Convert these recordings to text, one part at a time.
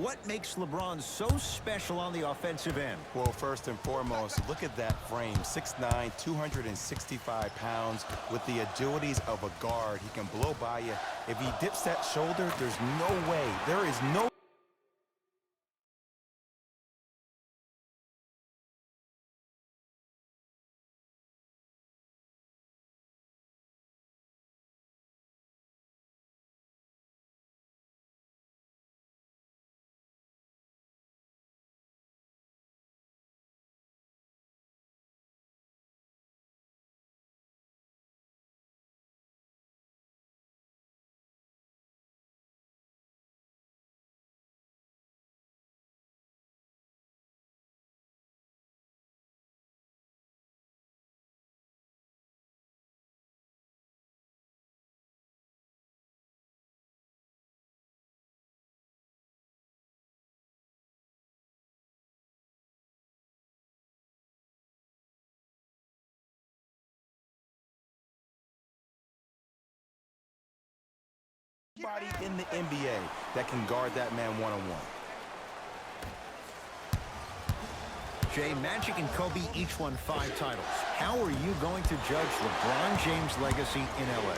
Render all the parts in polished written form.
What makes LeBron so special on the offensive end? Well, first and foremost, look at that frame. 6'9", 265 pounds with the agilities of a guard. He can blow by you. If he dips that shoulder, there's no way. There is no body in the NBA that can guard that man one-on-one. Jay, Magic and Kobe each won 5 titles. How are you going to judge LeBron James' legacy in L.A.?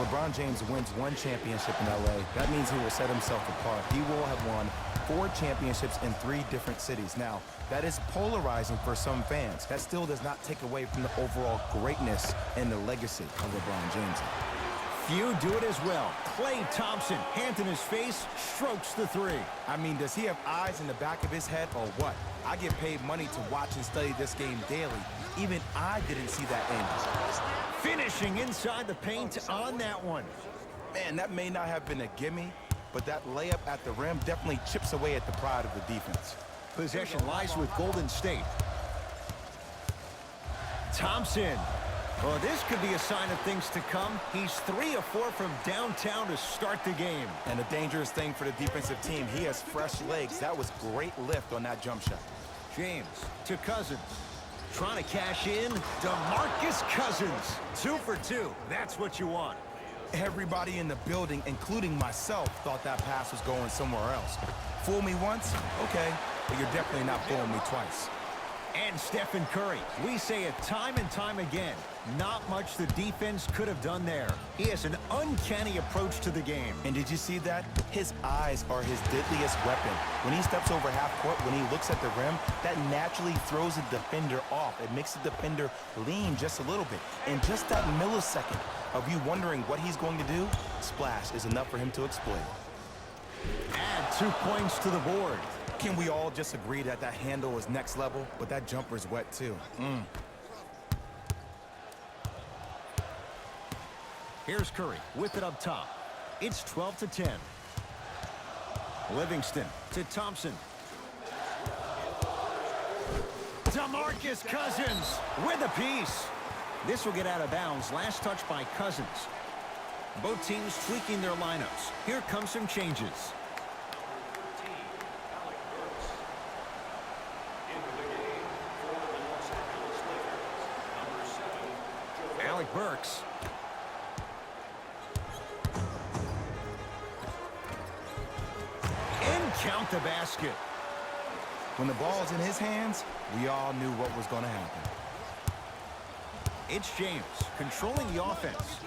LeBron James wins 1 championship in L.A. That means he will set himself apart. He will have won 4 championships in 3 different cities. Now, that is polarizing for some fans. That still does not take away from the overall greatness and the legacy of LeBron James. Few do it as well. Klay Thompson, hand in his face, strokes the 3. I mean, does he have eyes in the back of his head or what? I get paid money to watch and study this game daily. Even I didn't see that end. Finishing inside the paint on that one. Man, that may not have been a gimme, but that layup at the rim definitely chips away at the pride of the defense. Possession lies with Golden State. Thompson. Well, this could be a sign of things to come. He's 3 of 4 from downtown to start the game. And a dangerous thing for the defensive team, he has fresh legs. That was great lift on that jump shot. James to Cousins. Trying to cash in. DeMarcus Cousins. 2 for 2. That's what you want. Everybody in the building, including myself, thought that pass was going somewhere else. Fool me once? Okay. But you're definitely not fooling me twice. And Stephen Curry. We say it time and time again. Not much the defense could have done there. He has an uncanny approach to the game. And did you see that? His eyes are his deadliest weapon. When he steps over half court, when he looks at the rim, that naturally throws the defender off. It makes the defender lean just a little bit. And just that millisecond of you wondering what he's going to do, splash is enough for him to exploit. Add 2 points to the board. Can we all just agree that that handle is next level, but that jumper's wet too? Here's Curry with it up top. It's 12-10. Livingston to Thompson. DeMarcus Cousins with a piece. This will get out of bounds. Last touch by Cousins. Both teams tweaking their lineups. Here come some changes. Alec Burks. And count the basket. When the ball's in his hands, we all knew what was going to happen. It's James controlling the offense.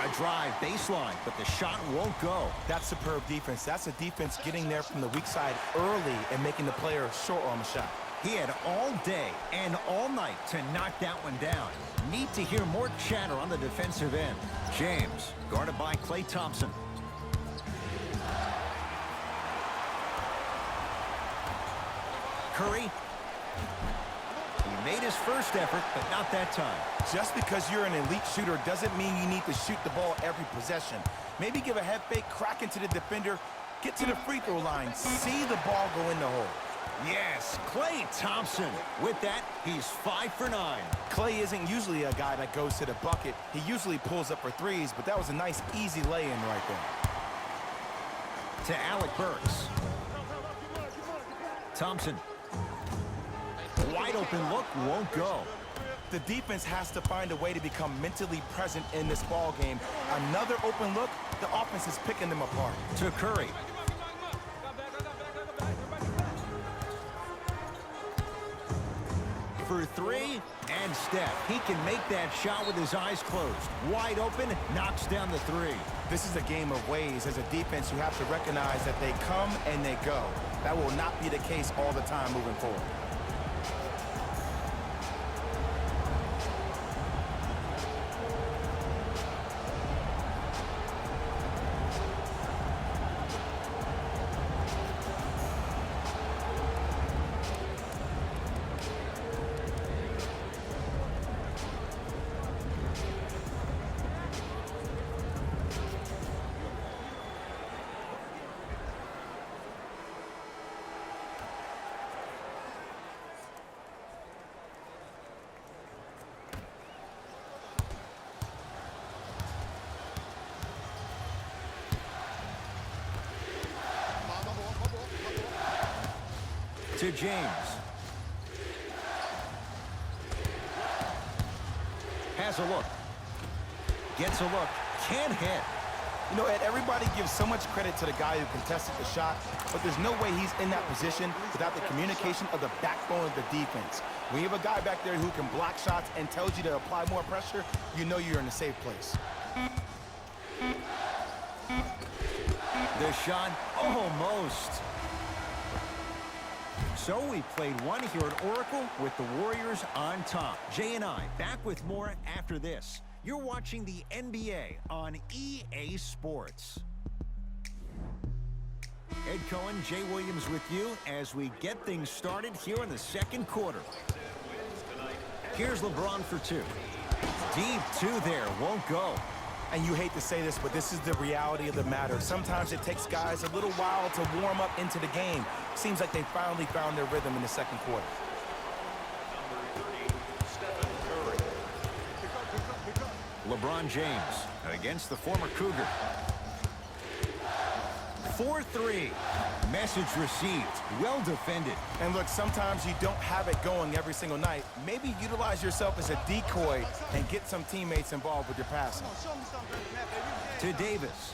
A drive baseline, but the shot won't go. That's superb defense. That's a defense getting there from the weak side early and making the player short on the shot. He had all day and all night to knock that one down. Need to hear more chatter on the defensive end. James, guarded by Klay Thompson. Curry. He made his first effort, but not that time. Just because you're an elite shooter doesn't mean you need to shoot the ball every possession. Maybe give a head fake, crack into the defender, get to the free throw line, see the ball go in the hole. Yes, Klay Thompson. With that, he's 5 for 9. Klay isn't usually a guy that goes to the bucket. He usually pulls up for threes, but that was a nice, easy lay-in right there. To Alec Burks. Thompson. Wide open look, won't go. The defense has to find a way to become mentally present in this ball game. Another open look, the offense is picking them apart. To Curry. For three, and Steph. He can make that shot with his eyes closed. Wide open, knocks down the three. This is a game of ways. As a defense, you have to recognize that they come and they go. That will not be the case all the time moving forward. To James. Has a look. Gets a look. Can't hit. You know, Ed, everybody gives so much credit to the guy who contested the shot, but there's no way he's in that position without the communication of the backbone of the defense. When you have a guy back there who can block shots and tells you to apply more pressure, you know you're in a safe place. The shot, almost. So we played one here at Oracle with the Warriors on top. Jay and I back with more after this. You're watching the NBA on EA Sports. Ed Cohen, Jay Williams with you as we get things started here in the second quarter. Here's LeBron for two. Deep two there, won't go. And you hate to say this, but this is the reality of the matter. Sometimes it takes guys a little while to warm up into the game. Seems like they finally found their rhythm in the second quarter. LeBron James against the former Cougar. 4-3. Message received. Well defended. And look, sometimes you don't have it going every single night. Maybe utilize yourself as a decoy and get some teammates involved with your passing. To Davis.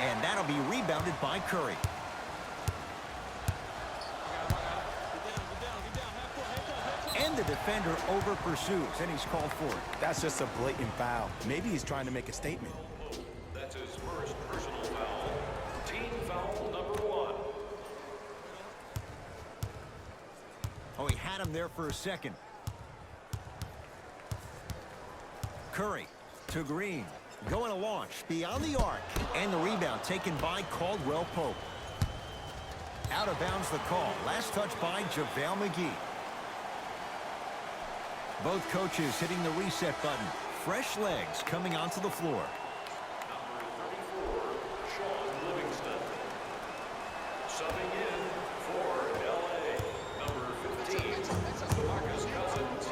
And that'll be rebounded by Curry. And the defender over pursues, and he's called for it. That's just a blatant foul. Maybe he's trying to make a statement. That's his first personal foul. Team foul number 1. Oh, he had him there for a second. Curry to Green. Going to launch beyond the arc. And the rebound taken by Caldwell Pope. Out of bounds the call. Last touch by JaVale McGee. Both coaches hitting the reset button. Fresh legs coming onto the floor. Number 34, Sean Livingston. Subbing in for L.A., number 15, DeMarcus Cousins.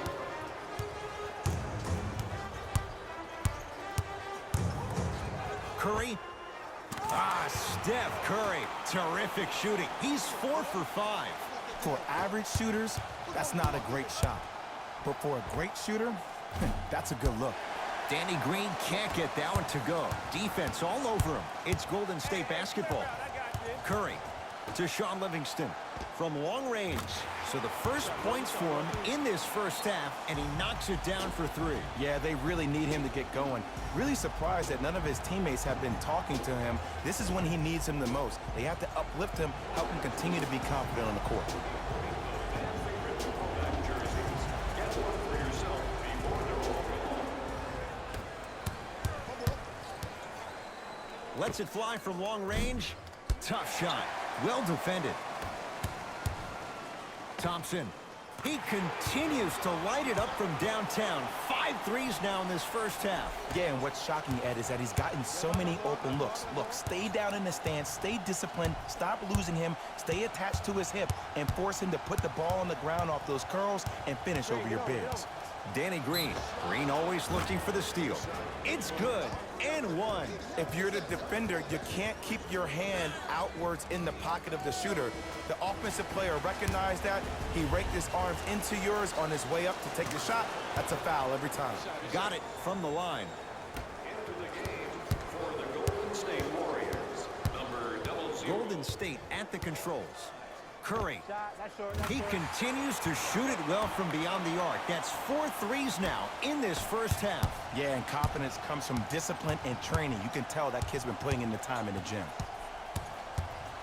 Curry. Steph Curry. Terrific shooting. He's 4 for 5. For average shooters, that's not a great shot. But for a great shooter, that's a good look. Danny Green can't get that one to go. Defense all over him. It's Golden State basketball. Curry to Sean Livingston from long range. So the first points for him in this first half, and he knocks it down for 3. Yeah, they really need him to get going. Really surprised that none of his teammates have been talking to him. This is when he needs him the most. They have to uplift him, help him continue to be confident on the court. Lets it fly from long range. Tough shot. Well defended. Thompson. He continues to light it up from downtown. 5 threes now in this first half. Yeah, and what's shocking, Ed, is that he's gotten so many open looks. Look, stay down in the stance, stay disciplined, stop losing him, stay attached to his hip, and force him to put the ball on the ground off those curls and finish over your bigs. Danny Green. Green always looking for the steal. It's good. And one. If you're the defender, you can't keep your hand outwards in the pocket of the shooter. The offensive player recognized that. He raked his arms into yours on his way up to take the shot. That's a foul every time. Got it from the line. Into the game for the Golden State Warriors, number 00. Golden State at the controls. Curry. He continues to shoot it well from beyond the arc. That's 4 threes now in this first half. Yeah, and confidence comes from discipline and training. You can tell that kid's been putting in the time in the gym.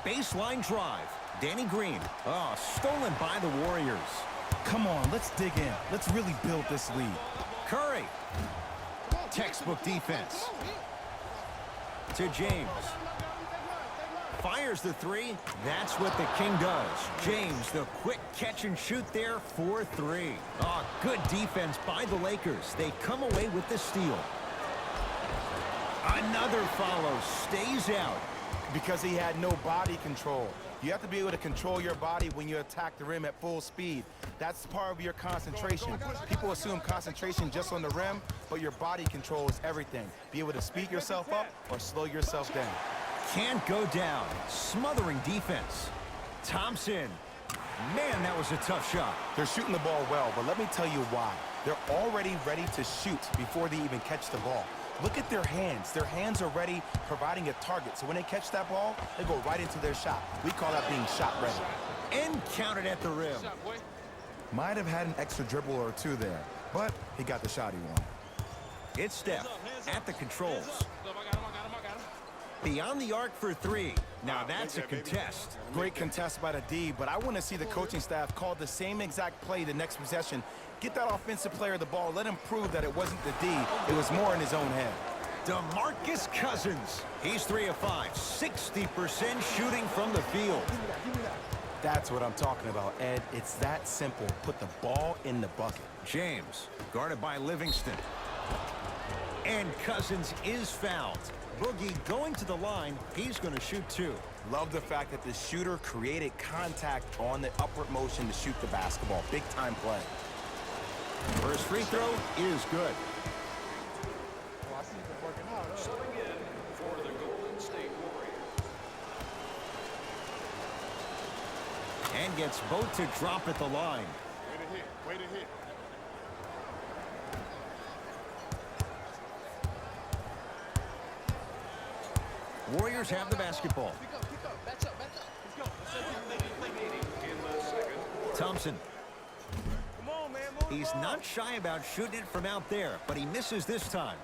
Baseline drive. Danny Green. Oh, stolen by the Warriors. Come on, let's dig in. Let's really build this lead. Curry. Textbook defense. To James. Fires the three. That's what the King does. James, the quick catch and shoot there for 3. Oh, good defense by the Lakers. They come away with the steal. Another follow. Stays out. Because he had no body control. You have to be able to control your body when you attack the rim at full speed. That's part of your concentration. People assume concentration just on the rim, but your body control is everything. Be able to speed yourself up or slow yourself down. Can't go down. Smothering defense. Thompson. Man, that was a tough shot. They're shooting the ball well, but let me tell you why. They're already ready to shoot before they even catch the ball. Look at their hands. Their hands are ready, providing a target. So when they catch that ball, they go right into their shot. We call that being shot ready. And counted at the rim. Might have had an extra dribble or two there, but he got the shot he wanted. It's Steph at the controls. Beyond the arc for 3. Now that's a contest. Great contest by the D, but I want to see the coaching staff call the same exact play the next possession. Get that offensive player the ball. Let him prove that it wasn't the D. It was more in his own head. DeMarcus Cousins. He's 3 of 5. 60% shooting from the field. That's what I'm talking about, Ed. It's that simple. Put the ball in the bucket. James, guarded by Livingston. And Cousins is fouled. Boogie going to the line. He's going to shoot 2. Love the fact that the shooter created contact on the upward motion to shoot the basketball. Big time play. First free throw is good. Subbing in for the Golden State Warriors. And gets both to drop at the line. Way to hit. Warriors have the basketball. Thompson. He's not shy about shooting it from out there, but he misses this time.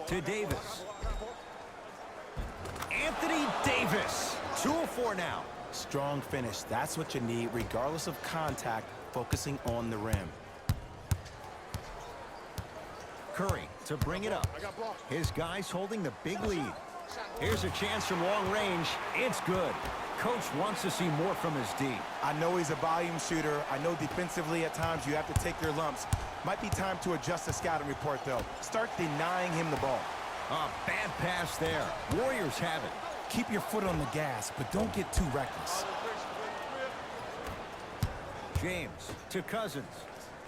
To Davis. Anthony Davis. 2 of 4 now. Strong finish. That's what you need, regardless of contact, focusing on the rim. Curry to bring it up. His guys holding the big lead. Here's a chance from long range. It's good. Coach wants to see more from his D. I know he's a volume shooter. I know defensively at times you have to take your lumps. Might be time to adjust the scouting report, though. Start denying him the ball. A bad pass there. Warriors have it. Keep your foot on the gas, but don't get too reckless. James to Cousins.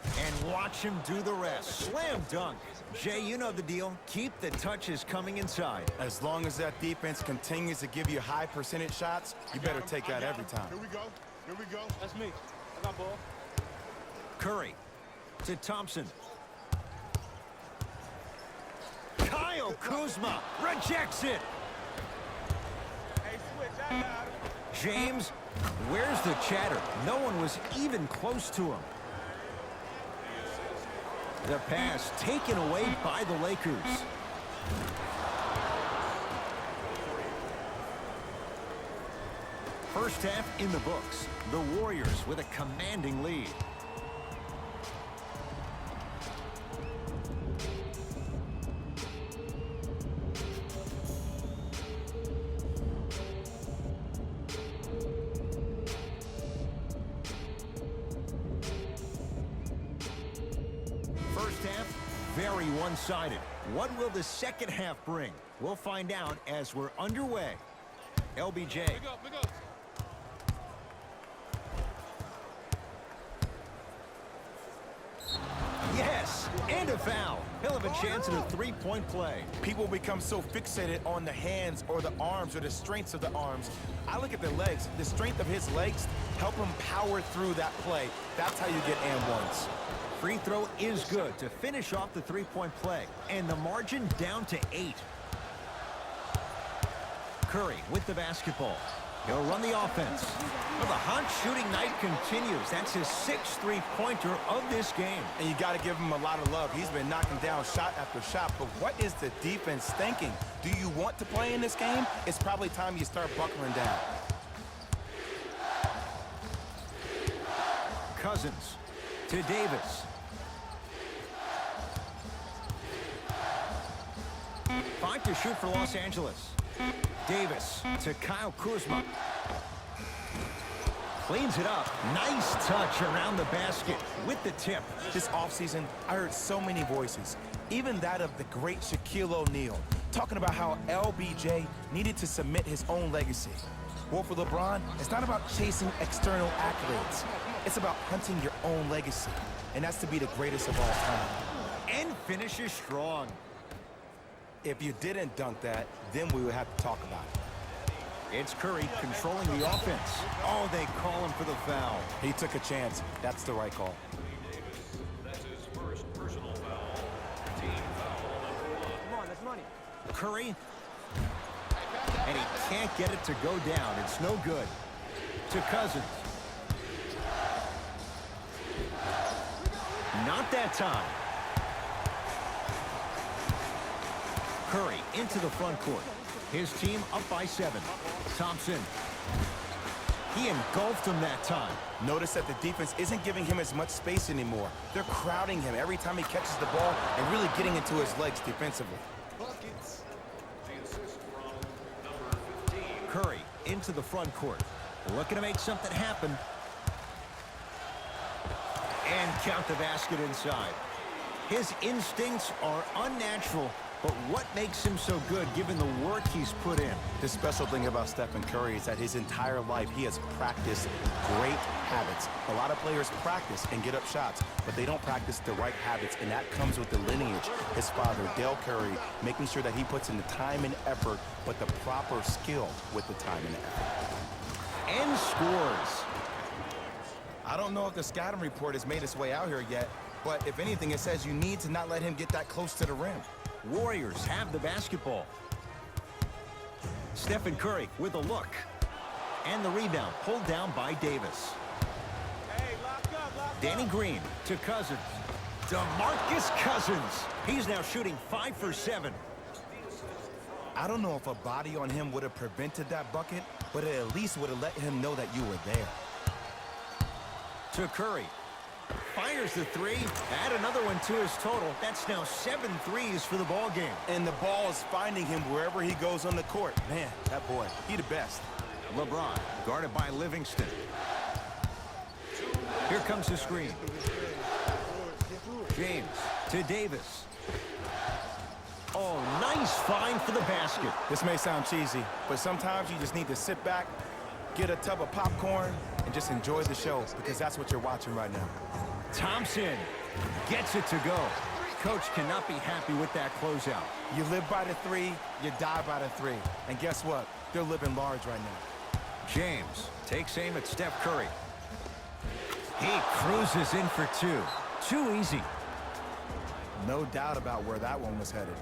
And watch him do the rest. Slam dunk. Jay, you know the deal. Keep the touches coming inside. As long as that defense continues to give you high percentage shots, you better take that every time. Here we go. Here we go. That's me. I got ball. Curry to Thompson. Kyle Kuzma rejects it. Hey, switch. I got it. James, where's the chatter? No one was even close to him. The pass taken away by the Lakers. First half in the books. The Warriors with a commanding lead. First half, very one-sided. What will the second half bring? We'll find out as we're underway. LBJ. Big up, big up. Yes, And a foul. He'll have a chance at a three-point play. People become so fixated on the hands or the arms or the strengths of the arms. I look at the legs. The strength of his legs help him power through that play. That's how you get and ones. Free throw is good to finish off the three-point play. And the margin down to 8. Curry with the basketball. He'll run the offense. Well, the hot shooting night continues. That's his 6th three-pointer of this game. And you got to give him a lot of love. He's been knocking down shot after shot. But what is the defense thinking? Do you want to play in this game? It's probably time you start buckling down. Cousins to Davis. 5 to shoot for Los Angeles. Davis to Kyle Kuzma. Cleans it up. Nice touch around the basket with the tip. This offseason, I heard so many voices, even that of the great Shaquille O'Neal, talking about how LBJ needed to submit his own legacy. Well, for LeBron, it's not about chasing external accolades. It's about hunting your own legacy, and that's to be the greatest of all time. And finishes strong. If you didn't dunk that, then we would have to talk about it. It's Curry controlling the offense. Oh, they call him for the foul. He took a chance. That's the right call. That's his first personal foul. Team foul number 1. Come on, that's money. Curry. And he can't get it to go down. It's no good. To Cousins. Not that time. Curry into the front court. His team up by 7. Thompson. He engulfed him that time. Notice that the defense isn't giving him as much space anymore. They're crowding him every time he catches the ball and really getting into his legs defensively. Buckets. The assist from number 15. Curry into the front court. Looking to make something happen. And count the basket inside. His instincts are unnatural, but what makes him so good given the work he's put in? The special thing about Stephen Curry is that his entire life he has practiced great habits. A lot of players practice and get up shots, but they don't practice the right habits, and that comes with the lineage. His father, Dale Curry, making sure that he puts in the time and effort, but the proper skill with the time and effort. And scores. I don't know if the scouting report has made its way out here yet, but if anything, it says you need to not let him get that close to the rim. Warriors have the basketball. Stephen Curry with a look. And the rebound pulled down by Davis. Hey, lock up. Danny Green to Cousins. DeMarcus Cousins. He's now shooting 5 for 7. I don't know if a body on him would have prevented that bucket, but it at least would have let him know that you were there. To Curry. Fires the 3. Add another one to his total. That's now 7 threes for the ball game. And the ball is finding him wherever he goes on the court. Man, that boy, he the best. LeBron guarded by Livingston. Here comes the screen. James to Davis. Oh, nice find for the basket. This may sound cheesy, but sometimes you just need to sit back, get a tub of popcorn, and just enjoy the show, because that's what you're watching right now. Thompson gets it to go. Coach cannot be happy with that closeout. You live by the 3, you die by the 3. And guess what? They're living large right now. James takes aim at Steph Curry. He cruises in for 2. Too easy. No doubt about where that one was headed.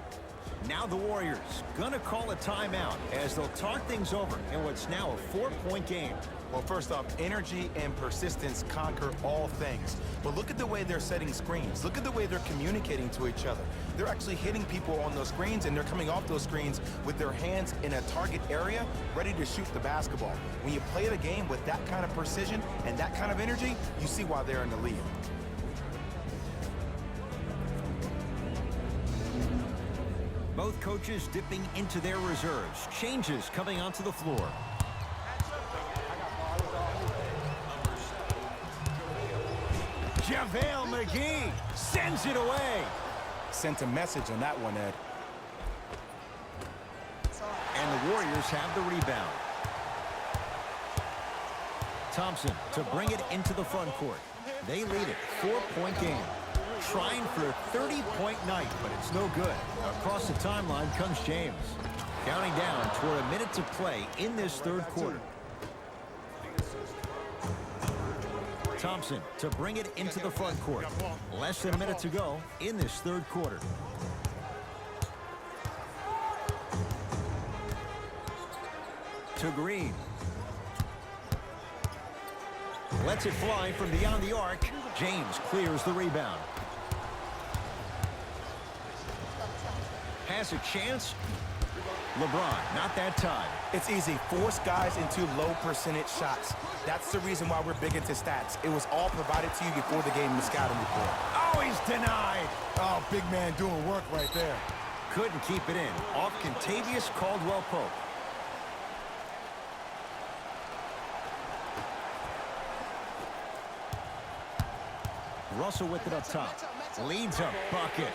Now the Warriors gonna call a timeout as they'll talk things over in what's now a 4-point game. Well, first off, energy and persistence conquer all things. But look at the way they're setting screens. Look at the way they're communicating to each other. They're actually hitting people on those screens, and they're coming off those screens with their hands in a target area, ready to shoot the basketball. When you play the game with that kind of precision and that kind of energy, you see why they're in the lead. Both coaches dipping into their reserves. Changes coming onto the floor. JaVale McGee sends it away. Sent a message on that one, Ed. And the Warriors have the rebound. Thompson to bring it into the front court. They lead it. 4-point game. trying for a 30-point night, but it's no good. Across the timeline comes James. Counting down toward a minute to play in this third quarter. Thompson to bring it into the front court. Less than a minute to go in this third quarter. To Green. Lets it fly from beyond the arc. James clears the rebound. Has a chance. LeBron, not that time. It's easy. Force guys into low percentage shots. That's the reason why we're big into stats. It was all provided to you before the game in the scouting report. Oh, he's denied. Oh, big man doing work right there. Couldn't keep it in. Off Contavious Caldwell-Pope. Russell with it up top. Leads a bucket.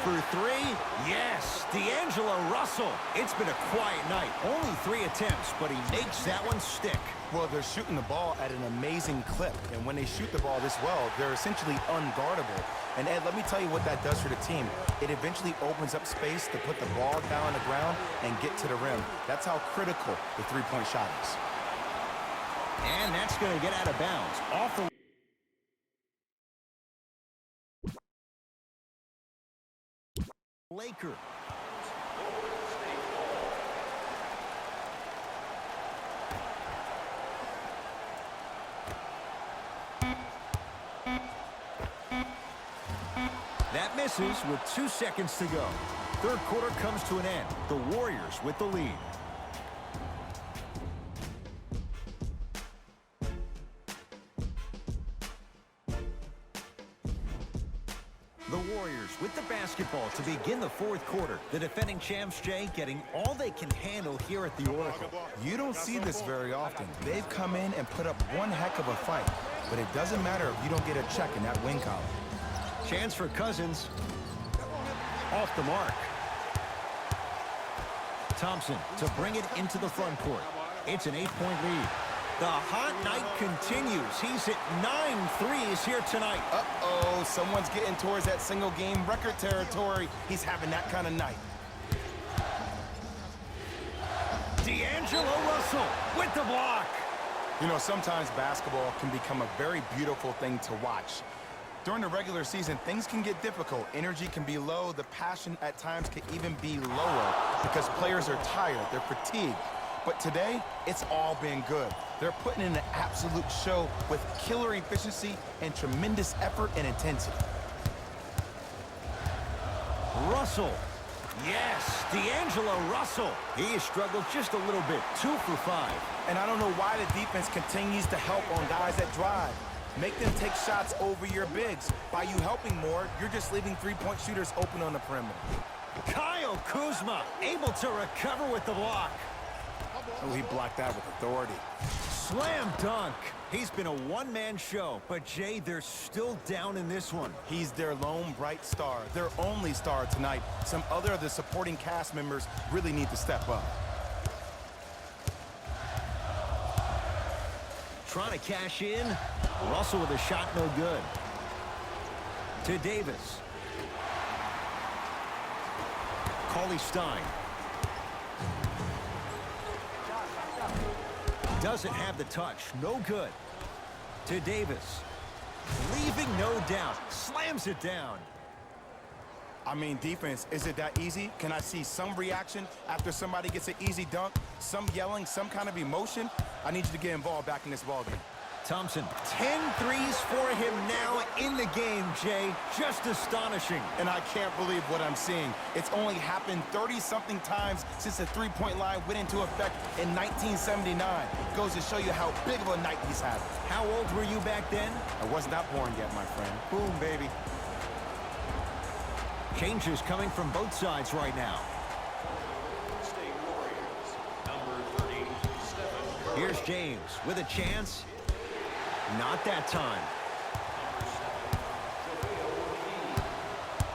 For three, yes, D'Angelo Russell. It's been a quiet night. Only 3 attempts, but he makes that one stick. Well, they're shooting the ball at an amazing clip, and when they shoot the ball this well, they're essentially unguardable. And Ed, let me tell you what that does for the team. It eventually opens up space to put the ball down on the ground and get to the rim. That's how critical the three-point shot is. And that's going to get out of bounds. Off the Laker. That misses with 2 seconds to go. Third quarter comes to an end. The Warriors with the lead. The Warriors with the basketball to begin the fourth quarter. The defending champs, Jay, getting all they can handle here at the Oracle. You don't see this very often. They've come in and put up one heck of a fight, but it doesn't matter if you don't get a check in that win column. Chance for Cousins. Off the mark. Thompson to bring it into the front court. It's an 8-point lead. The hot night continues. He's hit 9 threes here tonight. Uh-oh, someone's getting towards that single-game record territory. He's having that kind of night. D'Angelo Russell with the block. You know, sometimes basketball can become a very beautiful thing to watch. During the regular season, things can get difficult. Energy can be low. The passion at times can even be lower because players are tired. They're fatigued. But today, it's all been good. They're putting in an absolute show with killer efficiency and tremendous effort and intensity. Russell. Yes, D'Angelo Russell. He has struggled just a little bit. 2 for 5. And I don't know why the defense continues to help on guys that drive. Make them take shots over your bigs. By you helping more, you're just leaving three-point shooters open on the perimeter. Kyle Kuzma able to recover with the block. Oh, he blocked that with authority. Slam dunk. He's been a one-man show, but Jay, they're still down in this one. He's their lone bright star, their only star tonight. Some other of the supporting cast members really need to step up. Trying to cash in. Russell with a shot, no good. To Davis. Cauley-Stein. Doesn't have the touch. No good. To Davis. Leaving no doubt. Slams it down. I mean, defense, is it that easy? Can I see some reaction after somebody gets an easy dunk? Some yelling, some kind of emotion? I need you to get involved back in this ballgame. Thompson, 10 threes for him now in the game, Jay. Just astonishing. And I can't believe what I'm seeing. It's only happened 30-something times since the three-point line went into effect in 1979. Goes to show you how big of a night he's having. How old were you back then? I was not born yet, my friend. Boom, baby. Changes coming from both sides right now. State Warriors, number 30, Stephen Curry. Here's James with a chance. Not that time.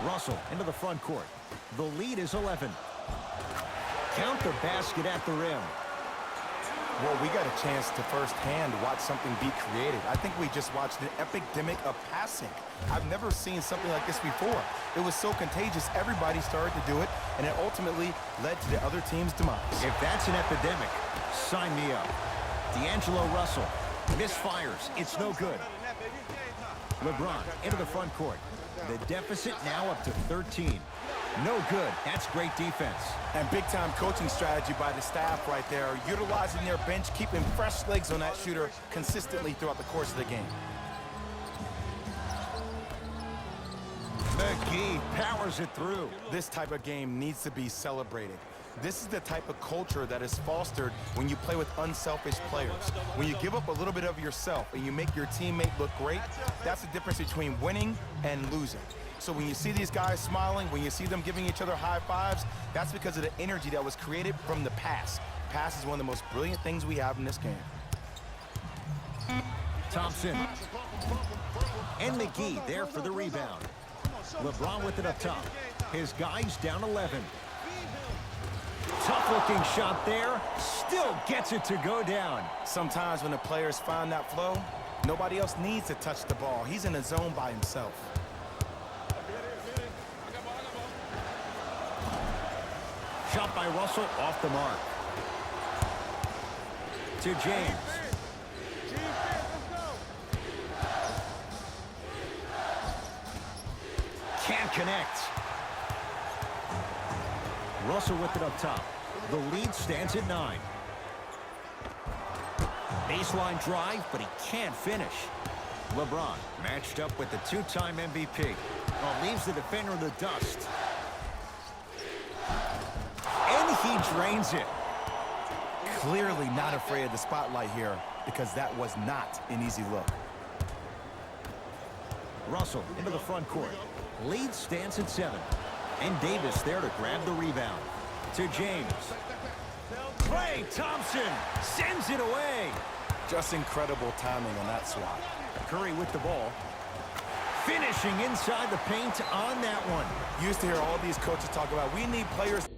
Russell into the front court. The lead is 11. Count the basket at the rim. Well, we got a chance to firsthand watch something be created. I think we just watched an epidemic of passing. I've never seen something like this before. It was so contagious, everybody started to do it, and it ultimately led to the other team's demise. If that's an epidemic, sign me up. D'Angelo Russell misfires. It's no good. LeBron into the front court. The deficit now up to 13. No good. That's great defense. And big-time coaching strategy by the staff right there, utilizing their bench, keeping fresh legs on that shooter consistently throughout the course of the game. McGee powers it through. This type of game needs to be celebrated. This is the type of culture that is fostered when you play with unselfish players. When you give up a little bit of yourself and you make your teammate look great, that's the difference between winning and losing. So when you see these guys smiling, when you see them giving each other high fives, that's because of the energy that was created from the pass. Pass is one of the most brilliant things we have in this game. Thompson. And McGee there for the rebound. LeBron with it up top. His guys down 11. Tough-looking shot there. Still gets it to go down. Sometimes when the players find that flow, nobody else needs to touch the ball. He's in a zone by himself. Shot by Russell off the mark. To James. Can't connect. Russell with it up top. The lead stands at 9. Baseline drive, but he can't finish. LeBron matched up with the two-time MVP. Leaves the defender in the dust. And he drains it. Clearly not afraid of the spotlight here because that was not an easy look. Russell into the front court. Lead stands at 7. And Davis there to grab the rebound. To James. Klay Thompson sends it away. Just incredible timing on that swat. Curry with the ball. Finishing inside the paint on that one. Used to hear all these coaches talk about we need players